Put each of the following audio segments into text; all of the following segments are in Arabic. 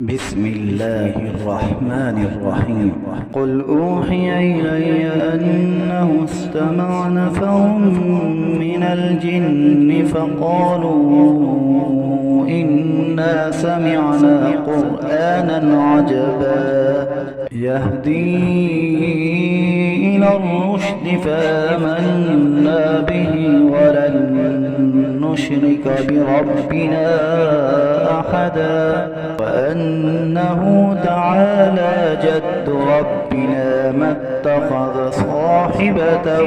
بسم الله الرحمن الرحيم. قل أوحي إلي أنه استمع نفر من الجن فقالوا إنا سمعنا قرآنا عجبا يهدي إلى الرشد فآمنا به ولن نشرك بربنا أحدا وأنه تعالى جد ربنا ما اتخذ صاحبة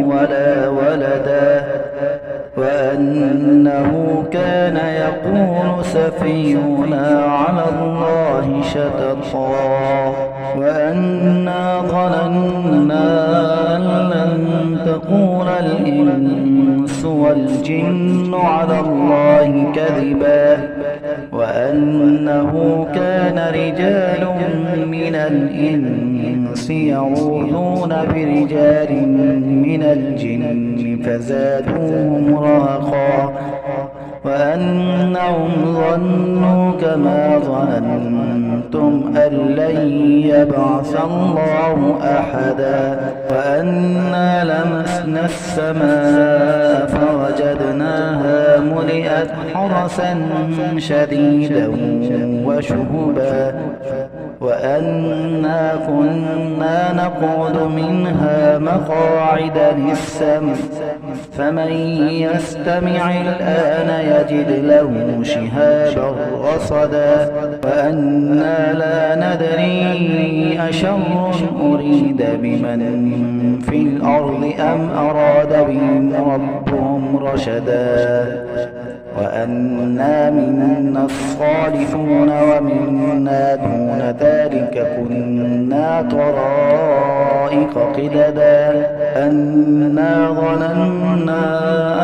ولا ولدا وأنه كان يقول سفيهنا على الله شططا وأنا ظننا أن لن تقول الإنس والجن على الله كذبا وأنه كان رجال من الإنس يعوذون برجال من الجن فزادوهم رهقا وأنهم ظنوا كما ظننتم أن لن يبعث الله أحدا وأنا لمسنا السماء فوجدناها ملئت حرسا شديدا وشهبا وأنا كنا نقعد منها مقاعد للسمع فمن يستمع الآن يجد له شهابا رصدا وأنا لا ندري أشر أريد بمن في الأرض أم أراد بهم ربهم رشدا وأنا منا الصالحون ومنا دون ذلك كنا طرائق قددا أنا ظننا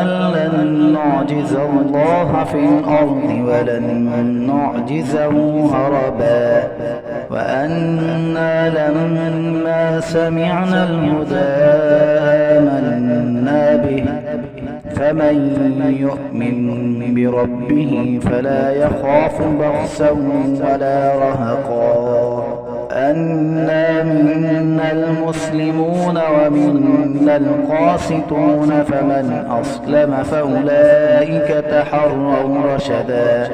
أن لن نعجز الله في الأرض ولن نعجزه هربا وأنا لما سمعنا الهدى آمنا به فمن يؤمن بربه فلا يخاف بخسا ولا رهقا أنا منا المسلمون ومنا القاسطون فمن أسلم فأولئك تحروا رشدا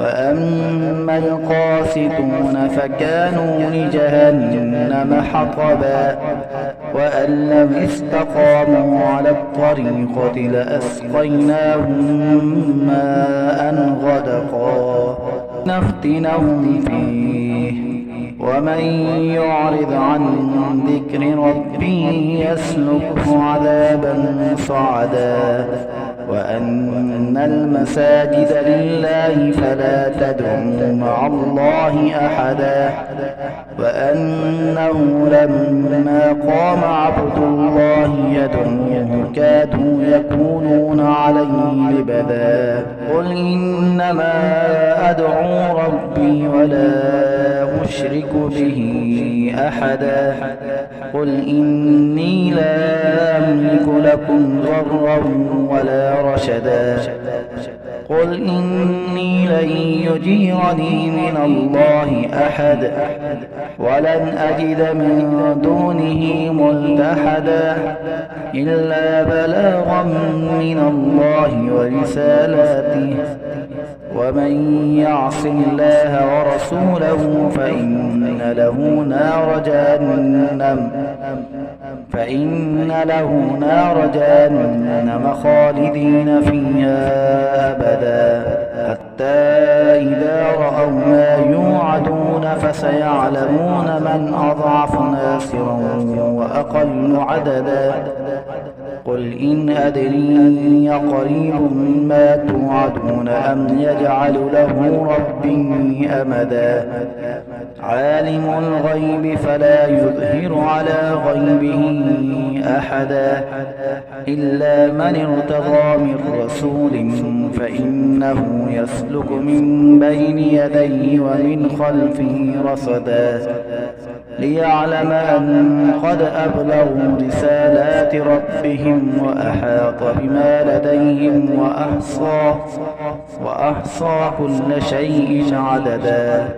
وأما القاسطون فكانوا لجهنم حطبا وأن لم استقاموا على الطريقة لأسقيناهم ماء غدقا نفتنهم فيه ومن يعرض عن ذكر ربه يسلكه عذابا صعدا وأن المساجد لله فلا تدعوا مع الله أحدا وأنه لما قام عبد الله يدعوه كادوا يكونون عليه لبدا قل إنما أدعو ربي ولا أشرك به أحدا قل إني لا أملك لكم ضرا ولا رشدا قل إني لن يجيرني من الله أحد ولن أجد من دونه ملتحدا إلا بلاغا من الله ورسالاته ومن يعص الله ورسوله فإن له نار جهنم خالدين فيها أبدا حتى إذا رأوا ما يوعدون فسيعلمون من أضعف ناصرا وأقل عددا قل إن أدري قريب ما توعدون أم يجعل له ربي أمدا عالم الغيب فلا يظهر على غيبه أحدا إلا من ارتضى من رسول فإنه يسلك من بين يديه ومن خلفه رصدا ليعلم أن قد أبلغوا رسالات ربهم وأحاط بما لديهم وأحصى كل شيء عددا.